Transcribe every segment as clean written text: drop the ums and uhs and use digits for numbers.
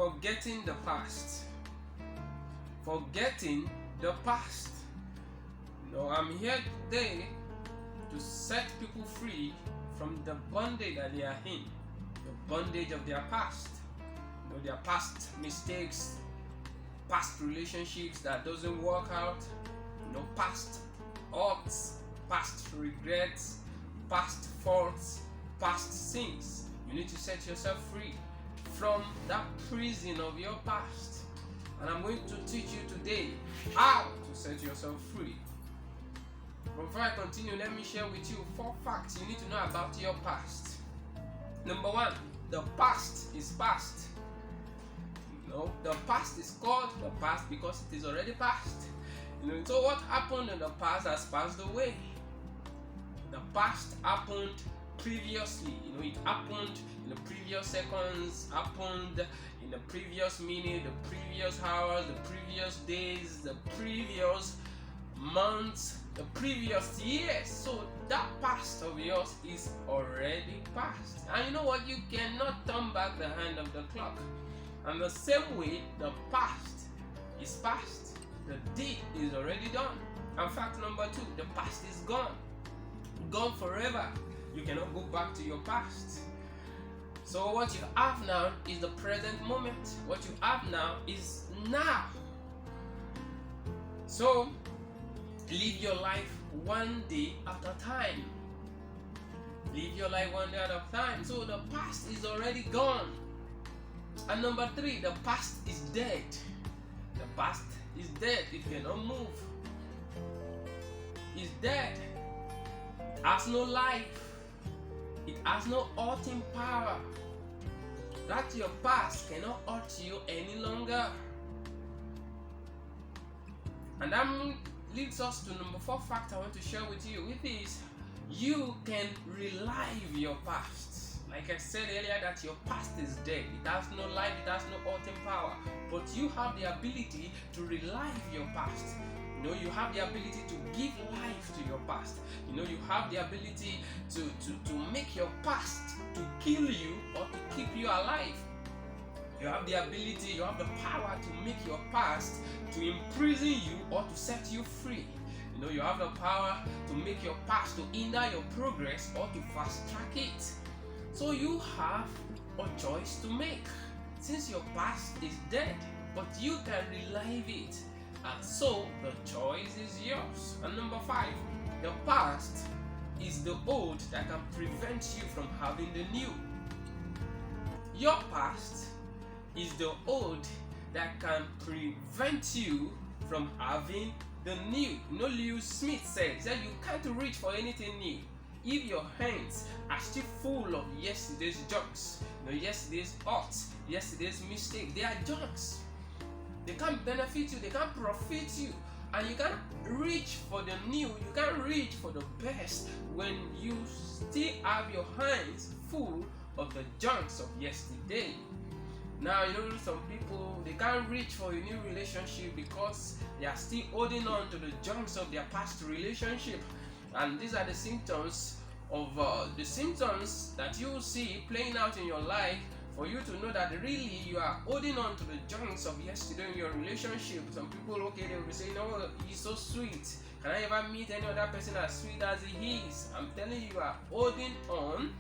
Forgetting the past. Forgetting the past. I'm here today to set people free from the bondage that they are in, the bondage of their past. Their past mistakes, past relationships that doesn't work out, past hurts, past regrets, past faults, past sins. You need to set yourself free from that prison of your past. And I'm going to teach you today how to set yourself free. Before I continue, let me share with you 4 facts you need to know about your past. Number 1, the past is past. The past is called the past because it is already past. So what happened in the past has passed away. The past happened previously. It happened in the previous seconds, happened in the previous minute, the previous hours, the previous days, the previous months, the previous years. So that past of yours is already past. And you know what? You cannot turn back the hand of the clock. And the same way, the past is past. The deed is already done. And fact number 2, the past is gone. Gone forever. You cannot go back to your past. So what you have now is the present moment. What you have now is now. So live your life one day at a time. Live your life one day at a time. So the past is already gone. And number 3, the past is dead. The past is dead. It cannot move. It's dead. It has no life. It has no hurting power. That your past cannot hurt you any longer. And that leads us to number 4 fact I want to share with you, which is you can relive your past. Like I said earlier, that your past is dead. It has no life, it has no hurting power. But you have the ability to relive your past. You have the ability to give life to your past. You have the ability to make your past to kill you or to keep you alive. You have the ability, you have the power to make your past to imprison you or to set you free. You have the power to make your past to hinder your progress or to fast track it. So you have a choice to make. Since your past is dead, but you can relive it. And so the choice is yours. And number 5, the past is the old that can prevent you from having the new. Your past is the old that can prevent you from having the new. Lewis Smith said you can't reach for anything new if your hands are still full of yesterday's junks, yesterday's hurts, yesterday's mistakes. They are junks. They can't benefit you, they can't profit you, and you can't reach for the new, you can't reach for the best when you still have your hands full of the junks of yesterday. Now, some people, they can't reach for a new relationship because they are still holding on to the junks of their past relationship. And these are the symptoms of that you see playing out in your life for you to know that really you are holding on to the junks of yesterday in your relationship. Some people, they will say, he's so sweet. Can I ever meet any other person as sweet as he is? I'm telling you, you are holding on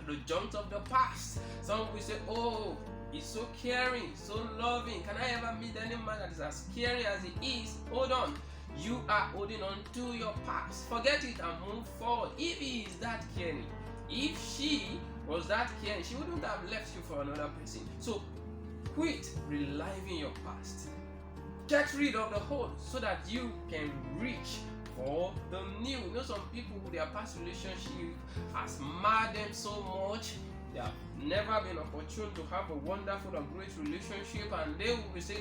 to the junks of the past. Some will say, he's so caring, so loving. Can I ever meet any man that is as caring as he is? Hold on. You are holding on to your past. Forget it and move forward. If he is that caring, if she was that caring, she wouldn't have left you for another person. So quit reliving your past. Get rid of the old so that you can reach for the new. Some people with their past relationship has marred them so much. They have never been opportune to have a wonderful and great relationship, and they will be saying,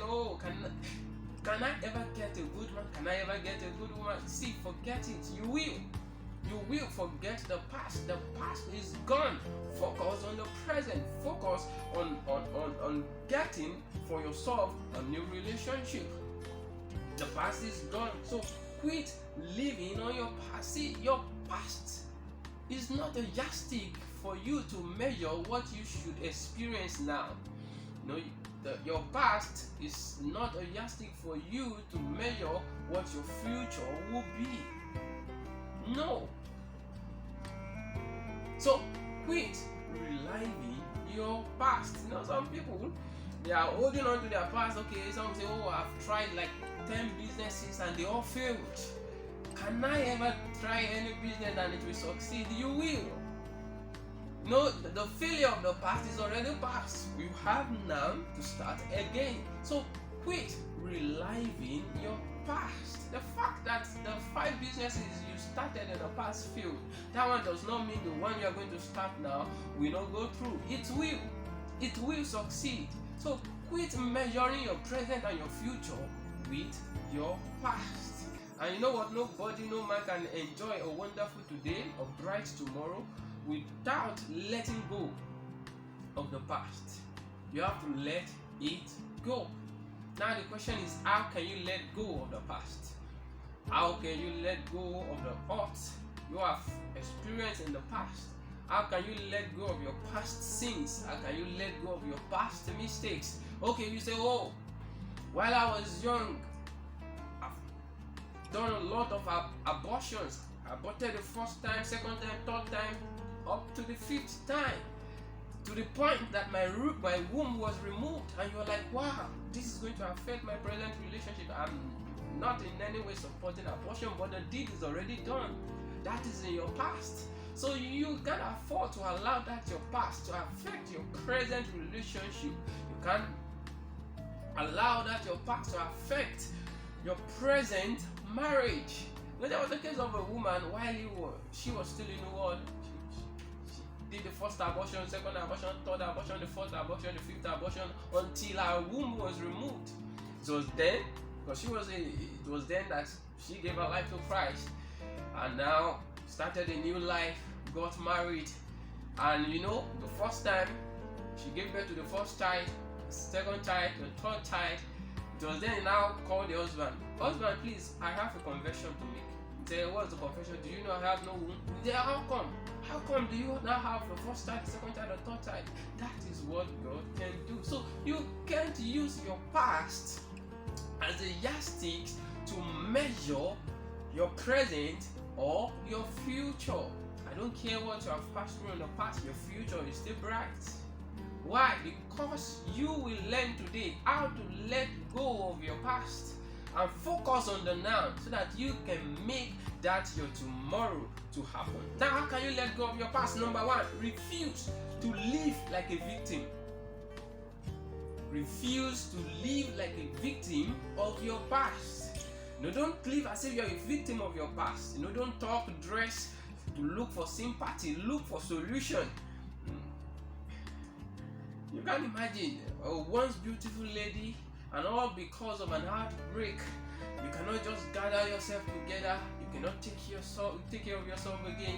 can I ever get a good man? Can I ever get a good woman? See, forget it. You will forget the past. The past is gone. Focus on the present. Focus on getting for yourself a new relationship. The past is gone. So quit living on your past. See, your past is not a yardstick for you to measure what you should experience now. your past is not a yardstick for you to measure what your future will be. No. So quit reliving your past. You know, some people, they are holding on to their past. Okay, some say, oh, I've tried like 10 businesses and they all failed. Can I ever try any business and it will succeed? You will. No, the failure of the past is already past. You have now to start again. So quit reliving your past. The fact that the 5 businesses you started in the past failed, that one does not mean the one you are going to start now will not go through. It will. It will succeed. So quit measuring your present and your future with your past. And you know what? Nobody, no man can enjoy a wonderful today, a bright tomorrow, without letting go of the past. You have to let it go. Now the question is, how can you let go of the past? How can you let go of the hurt you have experienced in the past? How can you let go of your past sins? How can you let go of your past mistakes? Okay, you say, oh, while I was young, I've done a lot of abortions. I aborted the first time, second time, third time, up to the 5th time, to the point that my womb was removed. And you're like, wow, this is going to affect my present relationship. I'm not in any way supporting abortion, but the deed is already done. That is in your past. So you can't afford to allow that your past to affect your present relationship. You can't allow that your past to affect your present marriage. Now, there was a case of a woman while she was still in the world. She did the first abortion, second abortion, third abortion, the fourth abortion, the 5th abortion, until her womb was removed. It was then, because it was then that she gave her life to Christ, and now started a new life, got married, and you know, the first time she gave birth to the first child, the second child, the third child. It was then he now called the husband. Husband, please, I have a confession to make. He said, what's the confession? Do you know I have no womb? He said, how come? How come do you now have the first child, the second child, the third child? That is what God can do. So you can't use your past as a yardstick to measure your present or your future. I don't care what you have passed through in the past, your future is still bright. Why? Because you will learn today how to let go of your past and focus on the now, so that you can make that your tomorrow to happen. Now, how can you let go of your past? Number 1, refuse to live like a victim. Refuse to live like a victim of your past. No, don't live as if you're a victim of your past. No, don't talk, dress to look for sympathy, look for solution. You can imagine a once beautiful lady, and all because of an heartbreak, you cannot just gather yourself together. You cannot take care of yourself again.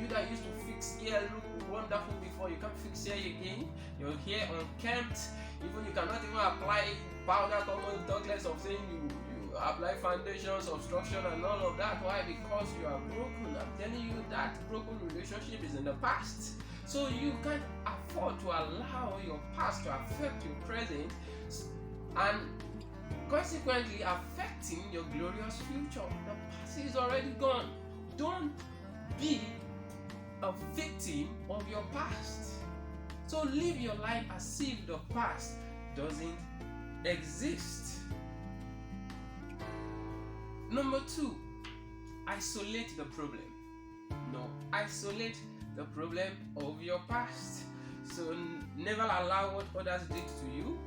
You that used to fix hair look wonderful before, you can't fix hair again. Your hair unkempt. Even you cannot even apply powder, common talkless of saying you apply foundation, obstruction, and all of that. Why? Because you are broken. I'm telling you, that broken relationship is in the past. So you can't afford to allow your past to affect your present and consequently affecting your glorious future. The past is already gone. Don't be a victim of your past. So live your life as if the past doesn't exist. Number 2, isolate the problem. No, isolate the problem of your past. So never allow what others did to you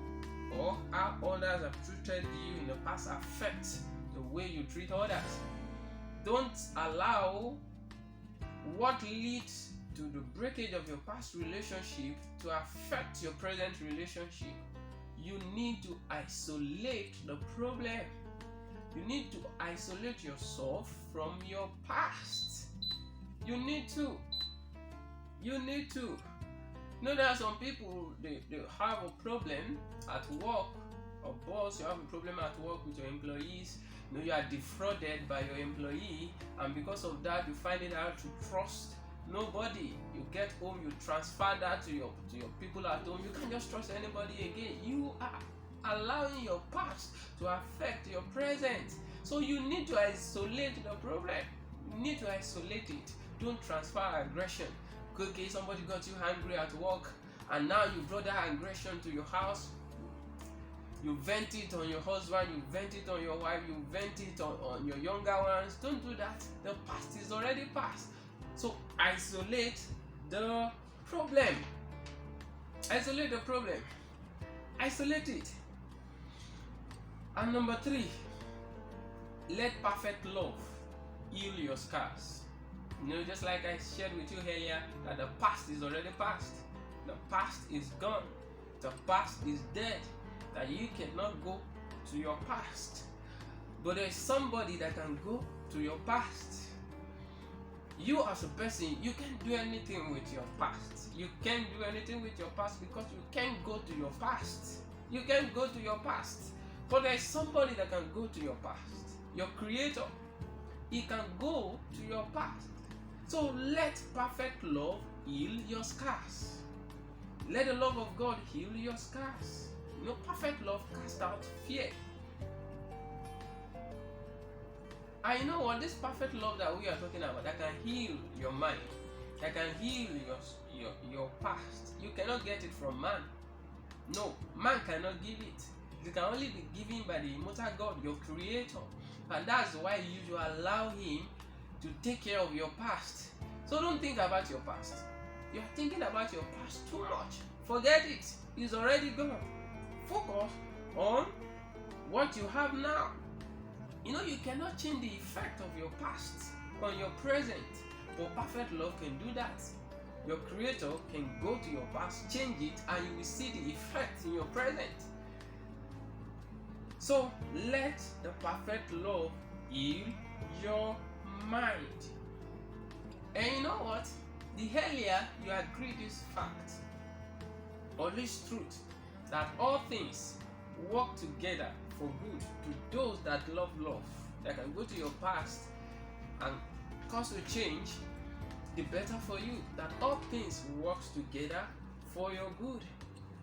or how others have treated you in the past affect the way you treat others. Don't allow what leads to the breakage of your past relationship to affect your present relationship. You need to isolate the problem. You need to isolate yourself from your past. You need to. You know, there are some people, they have a problem at work. Or boss, you have a problem at work with your employees. You know, you are defrauded by your employee, and because of that, you find it hard to trust Nobody. You get home, you transfer that to your people at home. You can't just trust anybody again. You are allowing your past to affect your present. So you need to isolate the problem. You need to isolate it. Don't transfer aggression. Okay, somebody got you angry at work, and now you brought that aggression to your house. You vent it on your husband, you vent it on your wife, you vent it on your younger ones. Don't do that. The past is already past. So isolate the problem. Isolate the problem. Isolate it. And number 3, let perfect love heal your scars. Just like I shared with you earlier, that the past is already past. The past is gone. The past is dead. That you cannot go to your past. But there is somebody that can go to your past. You as a person, you can't do anything with your past. You can't do anything with your past because you can't go to your past. You can't go to your past. But there is somebody that can go to your past. Your creator. He can go to your past. So let perfect love heal your scars. Let the love of God heal your scars. Perfect love casts out fear. I know what this perfect love that we are talking about, that can heal your mind, that can heal your past. You cannot get it from man. No, man cannot give it. It can only be given by the immortal God, your creator. And that's why you should allow him to take care of your past. So don't think about your past. You're thinking about your past too much. Forget it. It's already gone. Focus on what you have now. You cannot change the effect of your past on your present, but perfect love can do that. Your creator can go to your past, change it, and you will see the effect in your present. So let the perfect love heal your mind. And you know what? The earlier you agree this fact or this truth, that all things work together for good to those that love, that can go to your past and cause a change, the better for you. That all things work together for your good,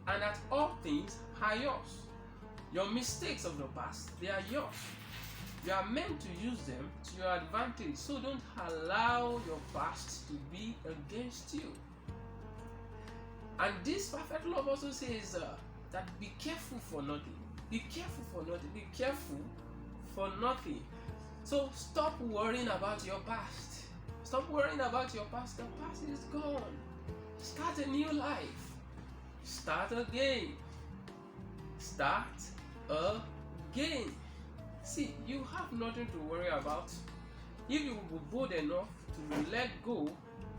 and that all things are yours. Your mistakes of the past, they are yours. You are meant to use them to your advantage. So don't allow your past to be against you. And this perfect love also says that be careful for nothing. Be careful for nothing. Be careful for nothing. So stop worrying about your past. Stop worrying about your past. The past is gone. Start a new life. Start again. Start again. See, you have nothing to worry about. If you will be bold enough to let go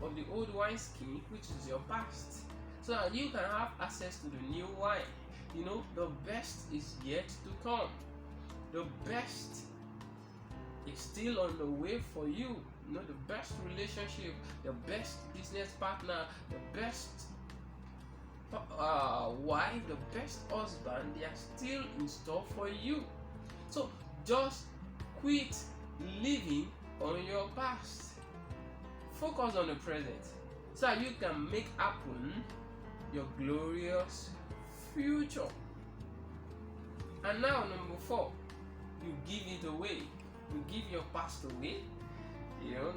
of the old wineskin, which is your past, so that you can have access to the new wine. The best is yet to come. The best is still on the way for you. The best relationship, the best business partner, the best wife, the best husband, they are still in store for you. So just quit living on your past. Focus on the present so that you can make happen your glorious future. And now, number 4, you give it away. You give your past away.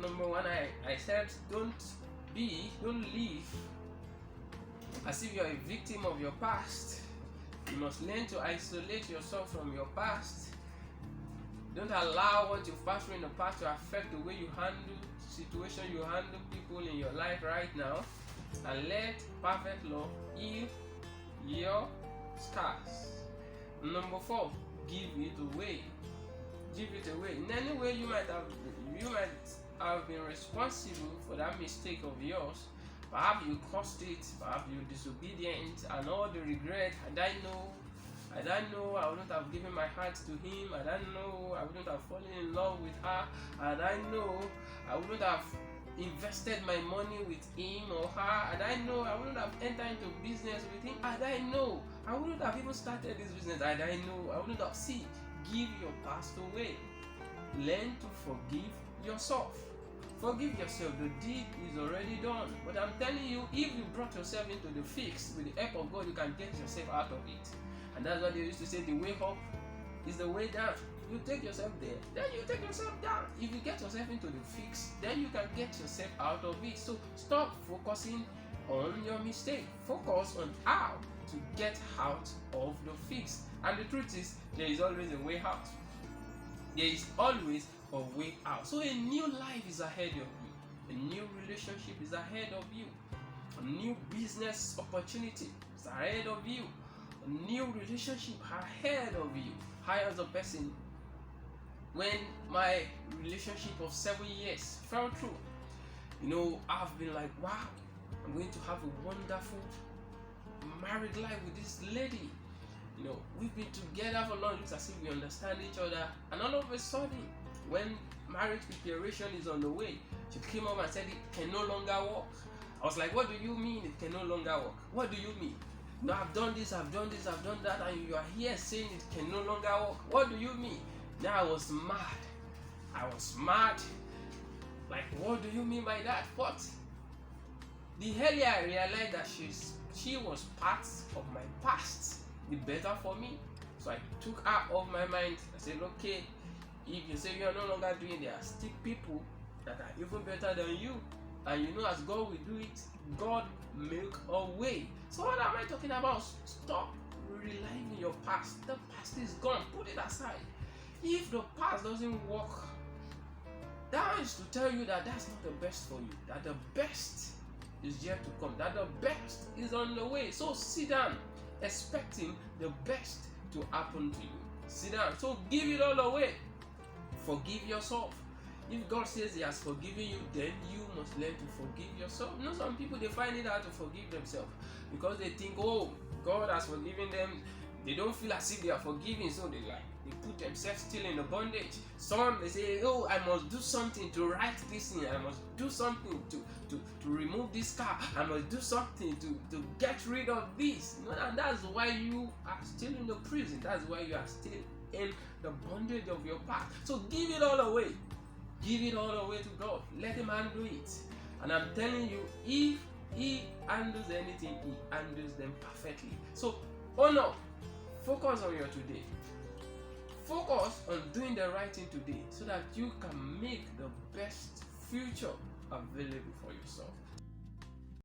Number 1, I said don't live as if you're a victim of your past. You must learn to isolate yourself from your past. Don't allow what you've passed through in the past to affect the way you handle situation, you handle people in your life right now. And let perfect love heal your scars. Number 4, give it away. Give it away. In any way you might have been responsible for that mistake of yours. Perhaps you caused it, perhaps you're disobedient, and all the regret. I don't know, I wouldn't have given my heart to him. I don't know, I wouldn't have fallen in love with her. I don't know, I wouldn't have invested my money with him or her. And I know I wouldn't have entered into business with him. And I know I wouldn't have even started this business. And I know I wouldn't have. Give your past away. Learn to forgive yourself. Forgive yourself. The deed is already done. But I'm telling you, if you brought yourself into the fix, with the help of God, you can get yourself out of it. And that's why they used to say the way up is the way down. You take yourself there, then you take yourself down. If you get yourself into the fix, then you can get yourself out of it. So stop focusing on your mistake. Focus on how to get out of the fix. And the truth is, there is always a way out. There is always a way out. So a new life is ahead of you. A new relationship is ahead of you. A new business opportunity is ahead of you. A new relationship ahead of you. I, as a person, when my relationship of 7 years fell through, I've been like, wow, I'm going to have a wonderful married life with this lady. We've been together for long. It looks as if we understand each other. And all of a sudden, when marriage preparation is on the way, she came up and said it can no longer work. I was like, what do you mean it can no longer work? What do you mean? No, I've done this, I've done this, I've done that, and you are here saying it can no longer work. What do you mean? Now I was mad. Like, what do you mean by that? What? The earlier I realized that she was part of my past, the better for me. So I took her off my mind. I said, okay, if you say you are no longer doing it, there are still people that are even better than you. And as God will do it, God make a way. So what am I talking about? Stop reliving your past. The past is gone. Put it aside. If the past doesn't work, that is to tell you that that's not the best for you. That the best is yet to come. That the best is on the way. So sit down, expecting the best to happen to you. Sit down. So give it all away. Forgive yourself. If God says He has forgiven you, then you must learn to forgive yourself. Some people, they find it hard to forgive themselves because they think, oh, God has forgiven them. They don't feel as if they are forgiven, so they put themselves still in the bondage. Some, they say, oh, I must do something to right this thing. I must do something to remove this car. I must do something to get rid of this. And that's why you are still in the prison. That's why you are still in the bondage of your past. So give it all away. Give it all away to God. Let Him handle it. And I'm telling you, if He handles anything, He handles them perfectly. So, focus on your today. Focus on doing the right thing today so that you can make the best future available for yourself.